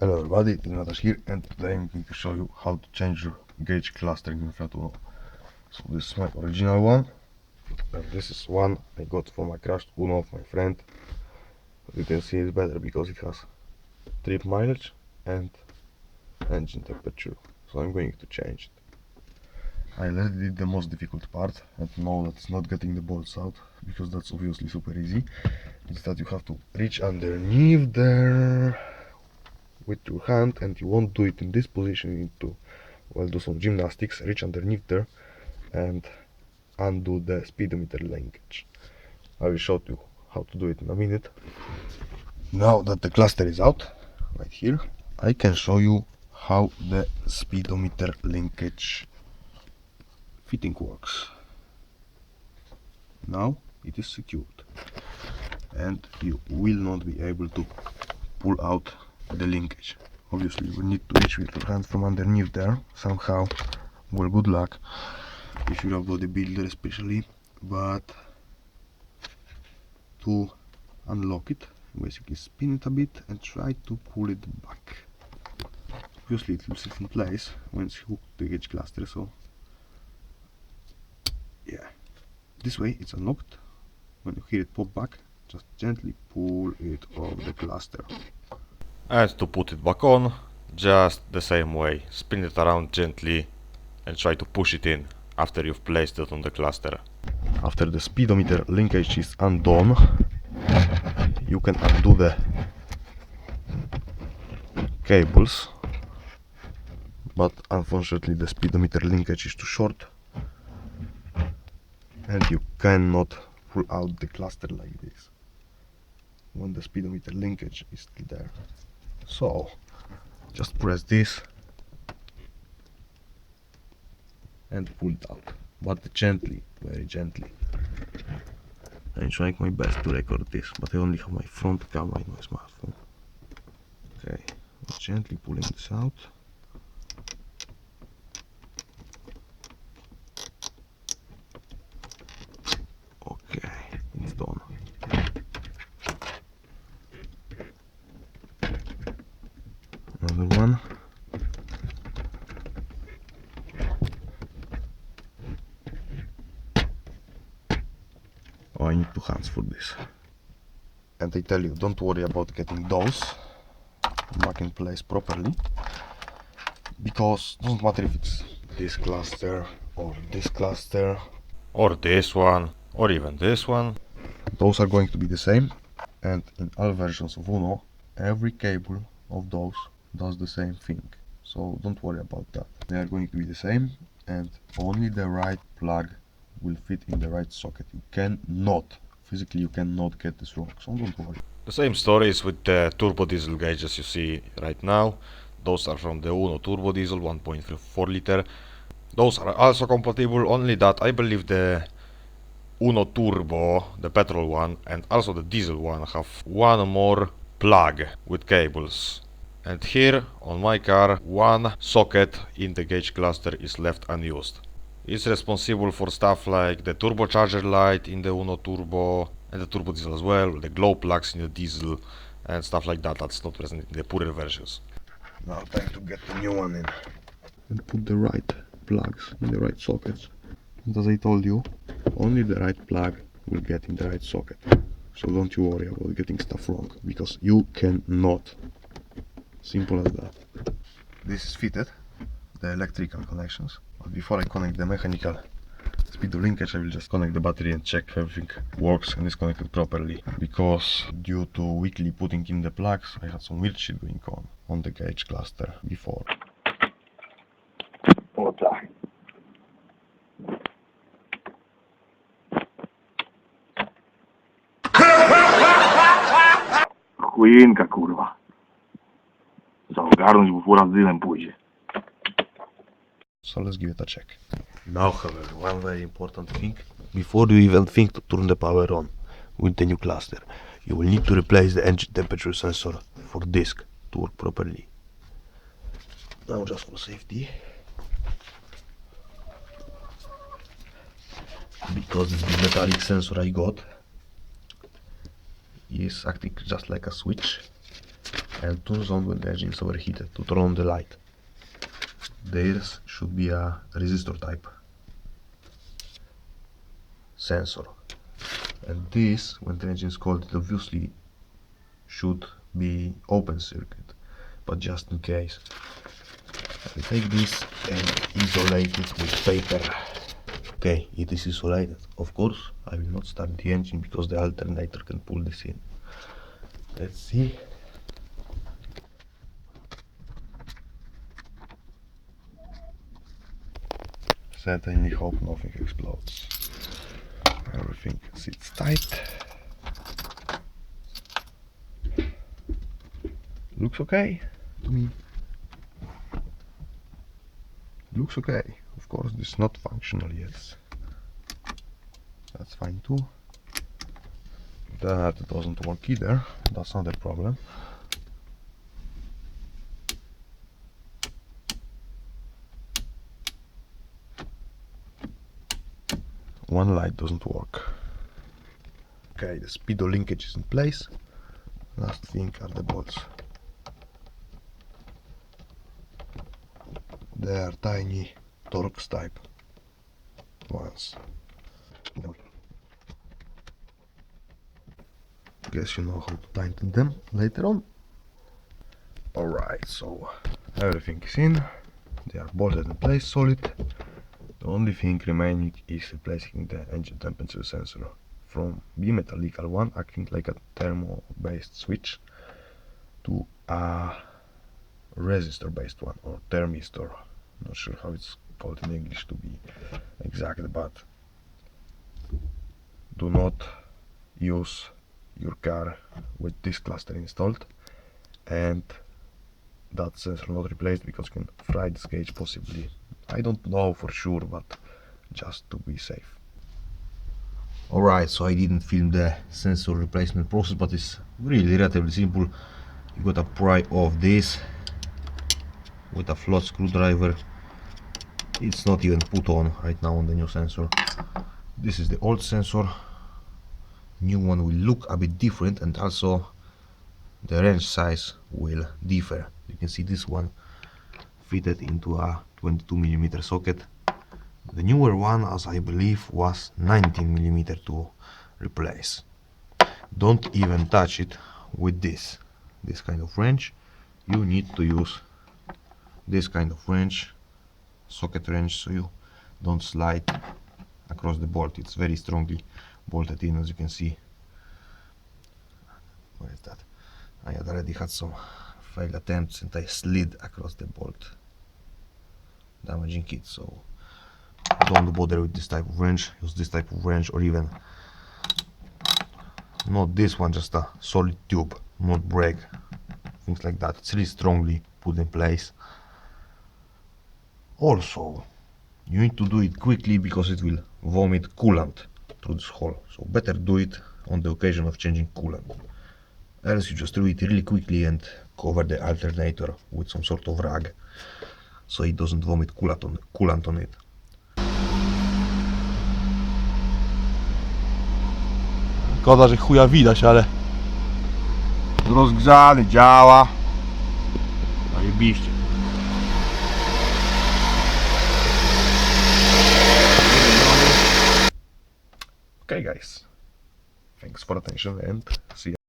Hello everybody, Natas here, and today I'm going to show you how to change your gauge clustering in Fiat Uno. So this is my original one, and this is one I got from a crashed Uno of my friend. As you can see, it's better because it has trip mileage and engine temperature, so I'm going to change it. I already did the most difficult part, and know that it's not getting the bolts out, because that's obviously super easy. It's that you have to reach underneath there with your hand, and you won't do it in this position. You need to do some gymnastics, reach underneath there and undo the speedometer linkage. I will show you how to do it in a minute. Now that the cluster is out, right here, I can show you how the speedometer linkage fitting works. Now it is secured and you will not be able to pull out the linkage. Obviously you will need to reach with your hand from underneath there somehow. Well, good luck if you're a bodybuilder especially, but to unlock it, basically spin it a bit and try to pull it back. Obviously it will sit in place when it's hooked to the gauge cluster, so yeah, this way it's unlocked. When you hear it pop back, just gently pull it off the cluster. And to put it back on, just the same way, spin it around gently and try to push it in after you've placed it on the cluster. After the speedometer linkage is undone, you can undo the cables, but unfortunately the speedometer linkage is too short and you cannot pull out the cluster like this when the speedometer linkage is still there. So just press this and pull it out, but gently, very gently. I'm trying my best to record this, but I only have my front camera in my smartphone. Okay, gently pulling this out. Okay, it's done. Another one. Oh, I need two hands for this. And I tell you, don't worry about getting those back in place properly, because it doesn't matter if it's this cluster or this cluster Or this one, or even this one. those are going to be the same, and in all versions of Uno every cable of those does the same thing, so don't worry about that. They are going to be the same, and only the right plug will fit in the right socket. You cannot, physically you cannot get this wrong, so don't worry. The same story is with the turbo diesel gauges you see right now. Those are from the Uno turbo diesel 1.4 liter. Those are also compatible, only that I believe the Uno turbo, the petrol one, and also the diesel one have one more plug with cables. And here on my car, one socket in the gauge cluster is left unused. It's responsible for stuff like the turbocharger light in the Uno turbo and the turbo diesel as well, the glow plugs in the diesel and stuff like that. That's not present in the poorer versions. Now time to get the new one in and put the right plugs in the right sockets. And as I told you, only the right plug will get in the right socket, so don't you worry about getting stuff wrong, because you cannot. Simple as that. This is fitted, the electrical connections, but before I connect the mechanical speed linkage, I will just connect the battery and check everything works and is connected properly, because due to weakly putting in the plugs I had some weird shit going on the gauge cluster before. Chujinka, kurwa. Za ogarnąć, bo fura z dymem pójdzie. So let's give it a check. Now, however, one very important thing. Before you even think to turn the power on with the new cluster, you will need to replace the engine temperature sensor for disk to work properly. Now, just for safety, because this metallic sensor I got is acting just like a switch, and turns on when the engine is overheated to turn on the light. Theirs should be a resistor type sensor, and this, when the engine is cold, it obviously should be open circuit, but just in case, I take this and isolate it with paper. Okay, it is isolated. Of course, I will not start the engine because the alternator can pull this in. Let's see. Certainly hope nothing explodes. Everything sits tight. Looks okay to me. Looks okay. Of course, this is not functional yet. That's fine too. That doesn't work either. That's not a problem. One light doesn't work. Okay, the speedo linkage is in place. Last thing are the bolts. They are tiny Torx type ones. Guess you know how to tighten them later on. Alright, so everything is in. They are bolted in place solid. The only thing remaining is replacing the engine temperature sensor from bimetallical one, acting like a thermo-based switch, to a resistor-based one, or thermistor. Not sure how it's called in English to be exact, but do not use your car with this cluster installed and that sensor not replaced, because you can fry this gauge possibly. I don't know for sure, but just to be safe. Alright, so I didn't film the sensor replacement process, but it's really relatively simple. You gotta pry off this with a flat screwdriver. It's not even put on right now on the new sensor. This is the old sensor. New one will look a bit different, and also the range size will differ. You can see this one fitted into a 22mm socket. The newer one, as I believe, was 19mm to replace. Don't even touch it with this kind of wrench. You need to use this kind of wrench, socket wrench, so you don't slide across the bolt. It's very strongly bolted in, as you can see. Where is that? I had already had some failed attempts and I slid across the bolt, damaging it. So don't bother with this type of wrench. Use this type of wrench, or even not this one, just a solid tube, not brake, things like that. It's really strongly put in place. Also, you need to do it quickly because it will vomit coolant through this hole. So better do it on the occasion of changing coolant. Else you just do it really quickly and cover the alternator with some sort of rag so it doesn't vomit coolant on it. Szkoda, że chuja widać, ale Rozgrzany, działa. Zajebiście. Okay guys, thanks for attention and see you.